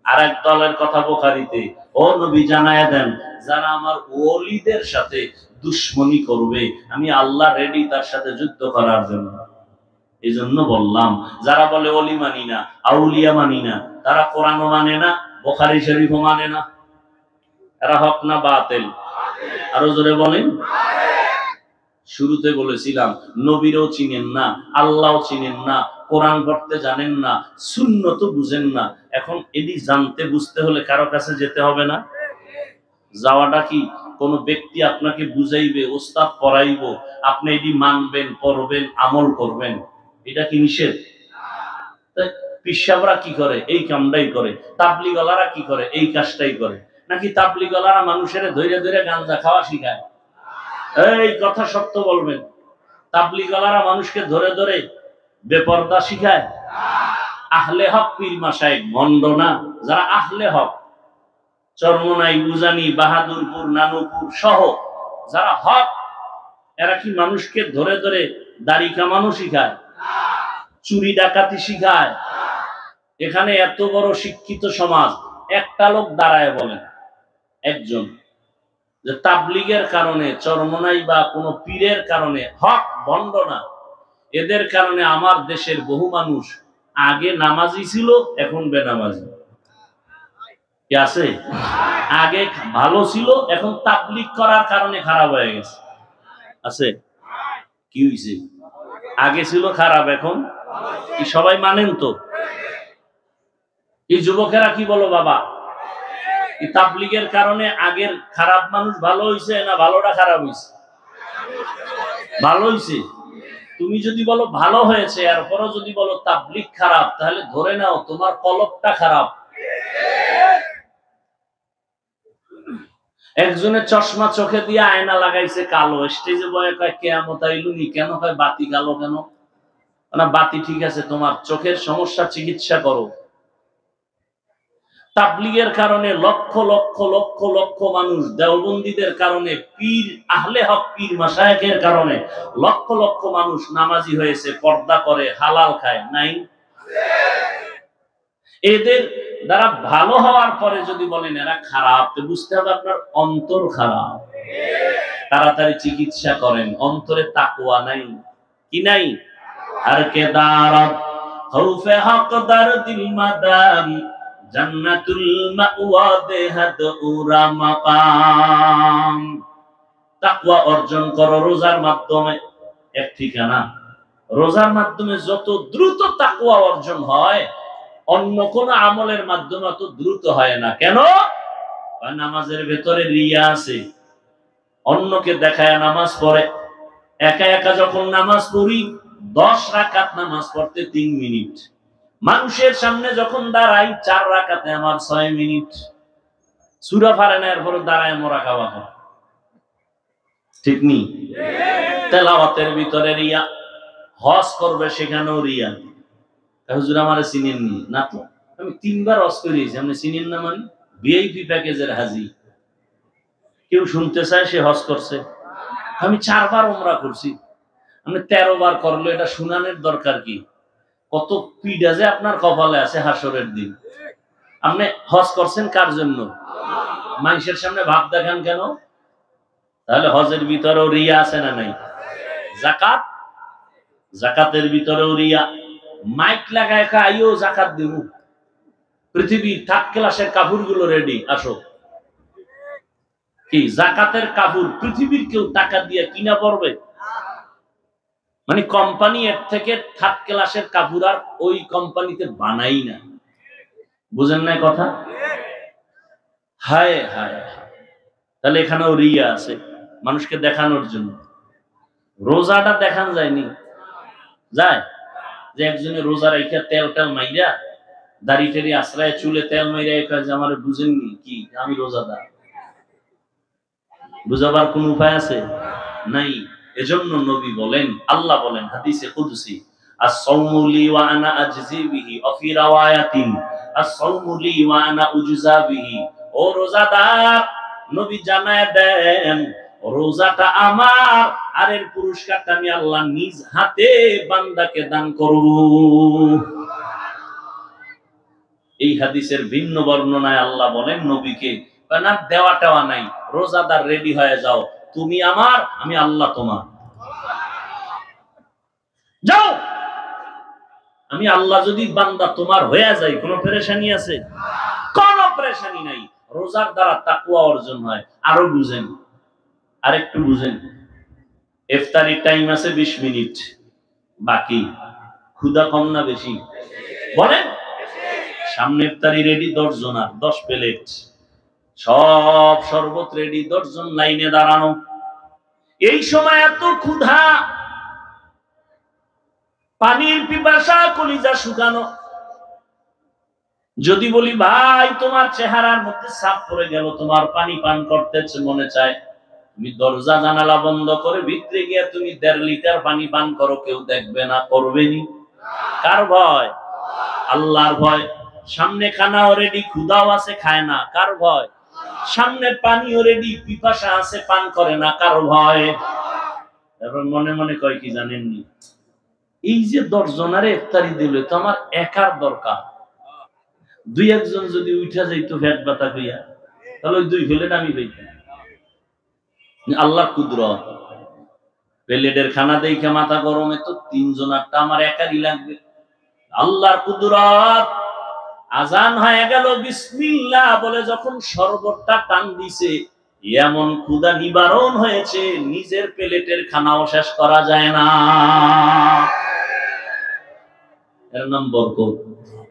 A: আর এক দলের কথা বুখারীতে, ও নবী জানায়া দেন, যারা আমার ওলিদের সাথে দুশমনি করবে, আমি আল্লাহ রেডি তার সাথে যুদ্ধ করার জন্য। এই জন্য বললাম, যারা বলে ওলি মানি না, আউলিয়া মানি না, তারা কোরআনও মানে না, বুখারী শরীফও মানে না। এরা হক না বাতিল? আরো জোরে বলেন। শুরুতে বলেছিলাম, নবীরও চিনেন না, আল্লাহও চিনেন না, কোরআন পড়তে জানেন না, সুন্নত বুঝেন না। এখন এটি জানতে বুঝতে হলে কারো কাছে যেতে হবে না? যাওয়াটা কি কোন ব্যক্তি আপনাকে বুঝাইবে, ওস্তাদ পড়াইব, আপনি এটি মানবেন, পড়বেন, আমল করবেন, এটা কি নিষেধ? পিসাবরা কি করে? এই কামটাই করে। তাবলিগলারা কি করে? এই কাজটাই করে। নাকি তাবলিগলারা মানুষের ধৈর্য ধরে গাঁজা খাওয়া শিখায়? এই কথা সত্য বলবেন, তাবলিগলারা মানুষকে ধরে ধরে বেপরদা শিখায়? আহলে হক পীর মাশায়েখ ভণ্ড না? যারা আহলে হক, চরমনাই, উজানি, বাহাদুরপুর, নানুপুর সহ যারা হক, এরা কি মানুষকে ধরে ধরে দাড়ি কামানো শিখায়? চুরি ডাকাতি শিখায়? এখানে এত বড় শিক্ষিত সমাজ, একটা লোক দাঁড়ায় বলেন, একজন, যে তাবলিগের কারণে, চরমনাই বা কোন পীরের কারণে, হক ভণ্ড না, এদের কারণে আমার দেশের বহু মানুষ আগে নামাজি ছিল, এখন বেনামাজি। কি আছে? আগে ভালো ছিল, এখন তাবলিগ করার কারণে খারাপ হয়ে গেছে। আছে? কি হইছে? আগে ছিল খারাপ, এখন কি সবাই মানেন তো? এই যুবকেরা কি বলো বাবা, এই তাবলিগের কারণে আগের খারাপ মানুষ ভালো হইছে না ভালোটা খারাপ হইছে? ভালো হইছে। তুমি যদি বলো ভালো হয়েছে, এরপরও যদি বলো তাবলিগ খারাপ, তাহলে ধরে নাও তোমার কলবটা খারাপ। একজনের চশমা চোখে দিয়ে আয়না লাগাইছে কালো, স্টেজে বয়ে কয় কিয়ামত আইলুনি, কেন কয় বাতি কালো কেন? না বাতি ঠিক আছে, তোমার চোখের সমস্যা চিকিৎসা করো। তাবলিগের কারণে লক্ষ লক্ষ লক্ষ লক্ষ মানুষ, দেওবন্দীদের কারণে, পীর আহলে হক পীর মাশায়েখের কারণে লক্ষ লক্ষ মানুষ নামাজি হয়েছে, পর্দা করে, হালাল খায়। নাই? এদের দ্বারা ভালো হওয়ার পরে যদি বলেন এরা খারাপ, তো বুঝতে হবে আপনার অন্তর খারাপ। তাড়াতাড়ি চিকিৎসা করেন, অন্তরে তাকওয়া নাই। কি নাই? আর কে দারাত খৌফে হক দারদিল মাদাম জান্নাতুল মাওয়া দেহাত উরা মাকাম। তাকওয়া অর্জন করো রোজার মাধ্যমে, এক ঠিকানা রোজার মাধ্যমে যত দ্রুত তাকওয়া অর্জন হয় অন্য কোন আমলের মাধ্যমে অত দ্রুত হয় না। কেন? নামাজের ভেতরে রিয়া আছে, অন্যকে দেখায় নামাজ পড়ে। একা একা যখন নামাজ পড়ি 10 রাকাত নামাজ পড়তে 3 মিনিট, মানুষের সামনে যখন দাঁড়াই 4 রাকাতে আমার 6 মিনিট। সূরা পারে না, এরপর দাঁড়ায় মুরাকাবা করে। ঠিক নি? তেলাওয়াতের ভিতরে রিয়া, হজ করবে সেখানেও রিয়া। হুজুর আমারে চিনেননি না তো, আমি 3 বার হজ করেছি, আপনি চিনেন না মানে? ভিআইপি প্যাকেজের হাজি। কেউ শুনতে চায় সে হজ করছে, আমি 4 বার উমরা করছি, আপনি 13 বার করলো, এটা শুনানোর দরকার কি? কত পিডা যে আপনার কপালে আছে হাসরের দিন। আপনি হজ করছেন কার জন্য? মানুষের সামনে ভাব দেখান কেন? তাহলে হজের ভিতরেও রিয়া আছে না নাই? যাকাত, যাকাতের ভিতরেও রিয়া। মাইক লাগায় আইও যাকাত দেব, পৃথিবীর থার্ড ক্লাসের কাপড়গুলো রেডি, আসো। কি যাকাতের কাপড় পৃথিবীর কেউ টাকা দিয়ে কিনা পড়বে? মানে কোম্পানি এর থেকে থার্ড ক্লাসের কাপড় আর ওই কোম্পানিতে বানাই না। বুঝেন না কথা? হায় হায়, তাহলে এখানেও রিয়া আছে মানুষকে দেখানোর জন্য। রোজাটা দেখান যায়নি, যায় যে একজনে রোজা রাইখা তেল টেল মাইরা, দাড়ি টেরি আশ্রয়, চুলে তেল মাইরা কাজ আমার বুঝেননি কি আমি রোজাদার? বুঝাবার কোন উপায় আছে? নাই। এজন্য নবী বলেন, আল্লাহ বলেন হাদিসে কুদসি, আস-সাওমু লি ওয়া আনা আজজি বিহি, ওয়া ফি রাওয়ায়াতিন আস-সাওমু লি ওয়া আনা উজজা বিহি। ও রোজাদার, নবী জানায় দেন রোজাটা আমার, আর এর পুরস্কারটা আমি আল্লাহ নিজ হাতে বান্দাকে দান করব। এই হাদিসের ভিন্ন বর্ণনায় আল্লাহ বলেন নবীকে, না দেওয়া টেওয়া নাই, রোজাদার রেডি হয়ে যাও, তুমি আমার, আমি আল্লাহ তোমার। যাও, আমি আল্লাহ যদি বান্দা তোমার হয়ে যাই, কোনো পেরেশানি আছে? কোনো পেরেশানি নাই। রোজার দ্বারা তাকওয়া অর্জন হয়। আরো বুঝেন, আরেকটু বুঝেন। ইফতারির টাইম আছে 20 মিনিট বাকি, ক্ষুধা কম না বেশি? বলেন। সামনে ইফতারি রেডি 10 জনার, 10 প্লেট, সব শরবত রেডি, 10 জন লাইনে দাঁড়ানো। এই সময় এত ক্ষুধা, পানির পিপাসা, কলিজা শুকানো। যদি বলি ভাই তোমার চেহারার মধ্যে ছাপ পড়ে গেল, তোমার পানি পান করতে মনে চায়, তুমি দরজা জানালা বন্ধ করে ভিতরে গিয়ে তুমি 1.5 লিটার পানি পান করো, কেউ দেখবে না, করবেনি। কার ভয়? আল্লাহর ভয়। সামনে খানাও রেডি, ক্ষুধাও আছে, খায় না, কার ভয়? সামনে পানিও রেডি, পিপাসা আছে, পান করে না, কার ভয়? এবার মনে মনে কয় কি জানেননি, এই যে 10 জনারে ইফতারি দিল, তো আমার একার দরকার, 2-1 জন যদি উঠা যাইতো পেট ব্যথা হইয়া, তাহলে ওই 2 প্লেট আমি পাইতাম। আল্লাহর কুদরত। প্লেটের খানা দেখে মাথা গরমে তো 3 জনারটা আমার একারই লাগবে। আল্লাহর কুদরত। আজান হয়ে গেল, বিসমিল্লাহ বলে যখন শরবতটা টান দিছে, এমন ক্ষুধা নিবারণ হয়েছে, নিজের প্লেটের খানাও শেষ করা যায় না। এর নাম বরকত।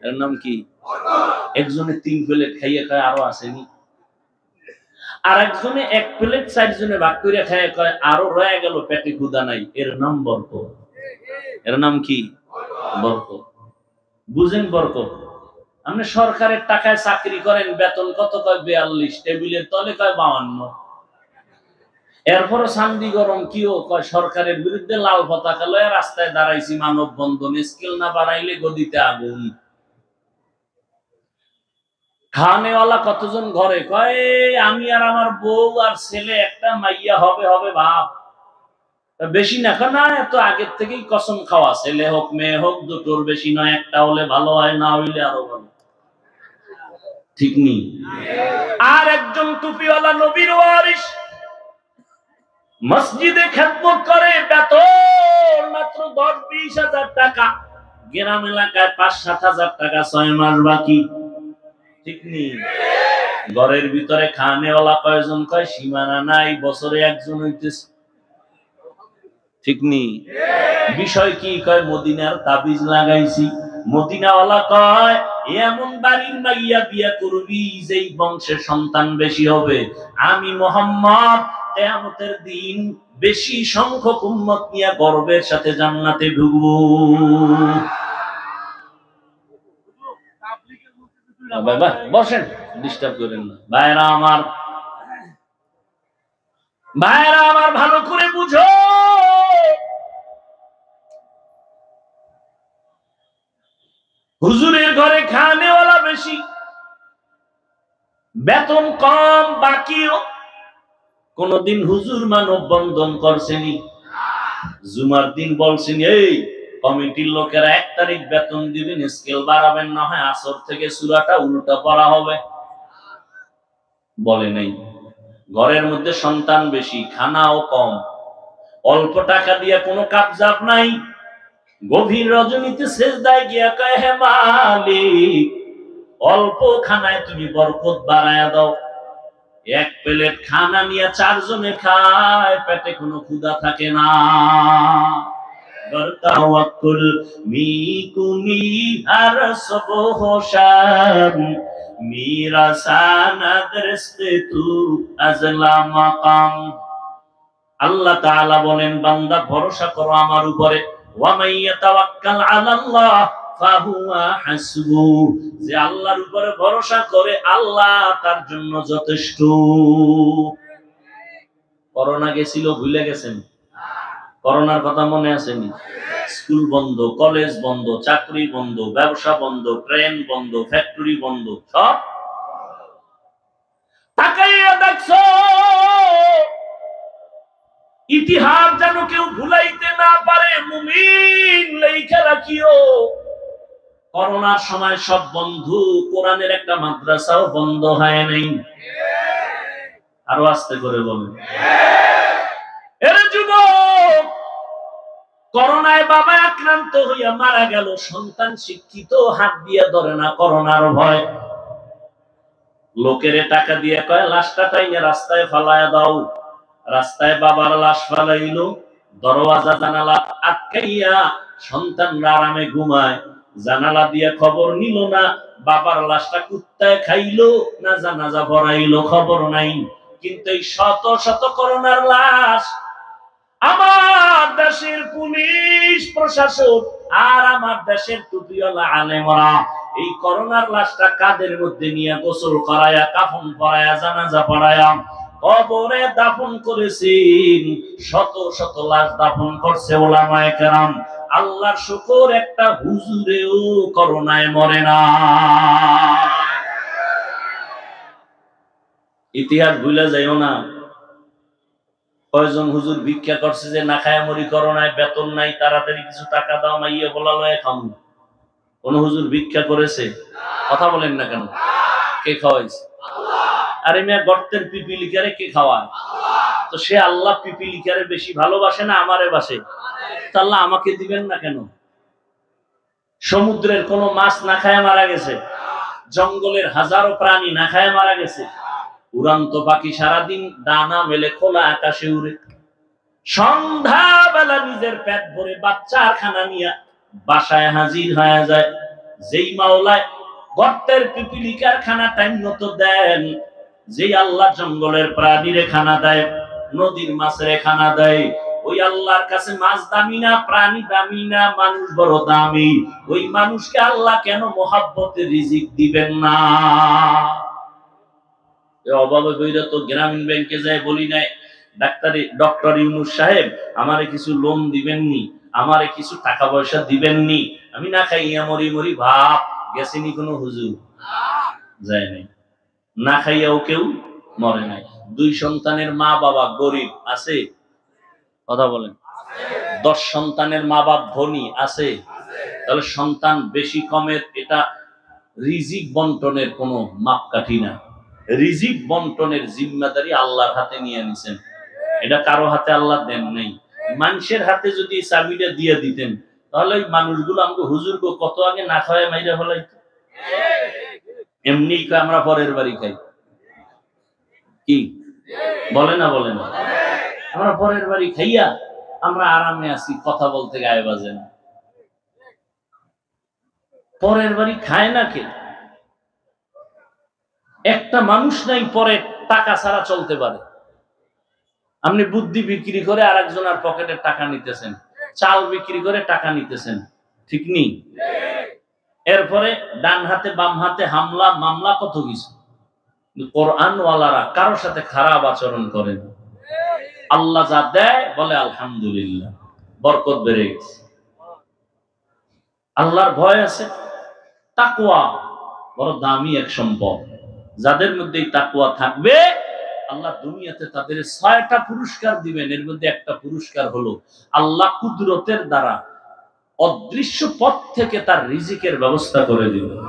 A: এর নাম কি? একজনে 3 প্লেট খাইয়ে খায় আরো আসেনি, আর একজনে 1 প্লেট 4 জনে ভাগ করে খায়, কয় আরো রয়ে গেল, পেটে ক্ষুধা নাই। এর নাম বরকত। এর নাম কি? বরকত। বুঝেন বরকত? আপনি সরকারের টাকায় চাকরি করেন, বেতন কত? কয় 42, টেবিলের তলে কয় 52। এরপরও শান্তি গরম কিও কয় সরকারের বিরুদ্ধে লাল পতাকা লয়ে রাস্তায় দাঁড়াইছি, মানব বন্ধন, স্কেল না বাড়াইলে গদিতে আগুন। খানেওয়ালা কতজন ঘরে? কয় আমি আর আমার বউ আর ছেলে, একটা মাইয়া হবে, হবে ভাব, বেশি না। না, এত আগের থেকেই কসম খাওয়া, ছেলে হোক মেয়ে হোক, দুটোর বেশি নয়, একটা হলে ভালো হয়, না হইলে আরো ভালো। ঠিক নেই? আর একজন টুপিওয়ালা নবীর ওয়ারিস, মসজিদে খেদমত করে, বেতন মাত্র 10-20 হাজার টাকা, গ্রাম এলাকায় 5-7 হাজার টাকা, 6 মাস বাকি। ঠিক নেই? ঘরের ভিতরে খানেওয়ালা কয়জন? কয় সীমানা নাই, বছরে একজন হইতেছে। ঠিক নি? বিষয় কি? কয় মদিনার তাবিজ লাগাইছি। মদিনাওয়ালা কয় এমন বাড়ির মাইয়া বিয়া করবি যেই বংশের সন্তান বেশি হবে। আমি মুহাম্মদ কিয়ামতের দিন বেশি সংখ্যক উম্মত নিয়ে গর্বের সাথে জান্নাতে ঢুকবো। বাবা বসেন, ডিস্টার্ব করেন না। ভাইরা আমার, ভাইরা আমার, ভালো করে বুঝো, হুজুরের ঘরে খানেওয়ালা বেশি, বেতন কম, বাকিও। কোনদিন হুজুর মানব বন্ধন করছেনি? জুমার দিন বলছেন এই কমিটির লোকেরা 1 তারিখ বেতন দিবেন, স্কেল বাড়াবেন, না হয় আসর থেকে সূরাটা উল্টা পড়া হবে? বলে নাই। ঘরের মধ্যে সন্তান বেশি, খানাও কম, অল্প টাকা দিয়ে কোনো কাবজাব নাই। গভীর রজনীতে সেজদায় গিয়া কয় হে মালিক, অল্প খানায় তুমি বরকত বাড়ায়া দাও। 1 প্লেট খানা নিয়ে 4 জনে খায়, পেটে কোনো ক্ষুধা থাকে না। বরতাওয়াক্কুল মিকুনি আর সবহ শাম মেরা সানাদ রস্তে তু আজলা মাকাম। আল্লাহ তাআলা বলেন, বান্দা ভরসা করো আমার উপরে। ওয়া মাইয়াতাওয়াক্কাল আলাল্লাহ ফাহুয়া হাসবু। যে আল্লাহর উপরে ভরসা করে আল্লাহ তার জন্য যথেষ্ট। করোনা গেছিল, ভুলে গেছেন? করোনার কথা মনে আসেনি? স্কুল বন্ধ, কলেজ বন্ধ, চাকরি বন্ধ, ব্যবসা বন্ধ, ট্রেন বন্ধ, ফ্যাক্টরি বন্ধ, সব তাকাইয়া দেখছো। ইতিহাস যেন কেউ ভুলাইতে না পারে, মুমিন লেখা রাখিও। করোনার সময় সব বন্ধু, কোরআনের একটা মাদ্রাসাও বন্ধ হয় নাই। আরো আস্তে করে বলুন। এর যুবক, করোনায় বাবা আক্রান্ত হইয়া মারা গেল, সন্তান শিক্ষিত, হাত দিয়ে ধরে না করোনার ভয়। লোকের টাকা দিয়ে কয় লাশটা টাইনে রাস্তায় ফালায়া দাও। রাস্তায় বাবার লাশ ফালাইলো, দরওয়াজা জানালা আটকাইয়া সন্তানরা আরামে ঘুমায়। জানালা দিয়ে খবর নিল না বাবার লাশটা কুত্তায় খাইলো না জানাজা পড়াইলো, খবর নাই। কিন্তু এই শত শত করোনার লাশ আমার দেশের পুলিশ প্রশাসন আর আমার দেশের টুপিওয়ালা আলেমরা এই করোনার লাশটা কাদের মধ্যে নিয়ে গোসল করায়া, কাফন পরায়া, জানাজা পড়ায়া কবরে দাফন করেছেন। শত শত লাশ দাফন করছে ওলামায়ে কেরাম। আল্লাহর শুকর, একটা হুজুরেও করোনায় মরে না। ইতিহাস ভুলে যাইও না। কয়জন হুজুর ভিক্ষা করছে যে না খায়া মরি করোনায়, বেতন নাই, তাড়াতাড়ি কিছু টাকা দাও, মাইয়া বলা লয়ে খামু। কোন হুজুর ভিক্ষা করেছে? কথা বলেন না কেন? কে খাওয়াইছে? আরে মিয়া, গর্তের পিপিলিকারে কে খাওয়ায়? তো সে আল্লাহ পিপিলিকারে বেশি ভালোবাসে না আমারে বাসে? তা আল্লাহ আমাকে দিবেন না কেন? সমুদ্রের কোন মাছ না খায় মারা গেছে? জঙ্গলের হাজারো প্রাণী না খায় মারা গেছে? উড়ান্ত পাখি সারাদিন ডানা মেলে খোলা আকাশে উড়ে, সন্ধ্যাবেলা নিজের পেট ভরে বাচ্চার খানা নিয়ে বাসায় হাজির হয়ে যায়। যেই মাওলায় গর্তের পিপিলিকার খানা টাইম মতো দেন, যেই আল্লাহ জঙ্গলের প্রাণীরে খানা দেয়, নদীর মাছের খানা দেয়, ওই আল্লাহর কাছে মাছ দামি না, প্রাণী দামি না, মানুষ বড় দামি। ওই মানুষকে আল্লাহ কেন মোহাব্বতে রিজিক দিবেন না? অভাবে বইরা তো গ্রামীণ ব্যাংকে যায় বলি নাই, ডক্টর ইউনূস সাহেব আমারে কিছু লোন দিবেননি, আমারে কিছু টাকা পয়সা দিবেননি, আমি না খাইয়া মরি মরি ভাব গেছেনি কোনো হুজুর? যায় নাই। না খাইয়াও কেউ মরে নাই। 2 সন্তানের মা বাবা গরিব আছে? কথা বলেন। 10 সন্তানের মা বাপ ধনী আছে? তাহলে সন্তান বেশি কমের এটা রিজিক বন্টনের কোনো মাপকাঠি না। রিজিক বন্টনের জিম্মাদারি আল্লাহর হাতে নিয়ে নিছেন। এটা কারো হাতে আল্লাহ দেন নাই। মানুষের হাতে যদি চাবিটা দিয়ে দিতেন, তাহলে ওই মানুষগুলো আমাকে হুজুরকে কত আগে না খাওয়ায় মাইরা ফেলাইতো। এমনি আমরা পরের বাড়ি খাই, কি বলে না? বলে না? আমরা পরের বাড়ি খাইয়া আমরা আরামে আছি, কথা বলতে গায়ে বাজে না। পরের বাড়ি খায় না কে? একটা মানুষ নাই পরে টাকা ছাড়া চলতে পারে। আপনি বুদ্ধি বিক্রি করে আর একজনের পকেটের টাকা নিতেছেন, চাল বিক্রি করে টাকা নিতেছেন, ঠিক নেই? এরপরে ডান হাতে বাম হাতে হামলা মামলা কত কিছু। কোরআনওয়ালারা কারোর সাথে খারাপ আচরণ করেন। আল্লাহ যা দেয় বলে আলহামদুলিল্লাহ, বরকত বেড়ে গেছে। আল্লাহর ভয় আছে, তাকওয়া বড় দামি এক সম্পদ। যাদের মধ্যে তাকওয়া থাকবে আল্লাহ দুনিয়াতে তাদের 6টা পুরস্কার দিবেন। এর মধ্যে একটা পুরস্কার হলো আল্লাহ কুদরতের দ্বারা অদৃশ্য পথ থেকে তার রিজিকের ব্যবস্থা করে দিবেন।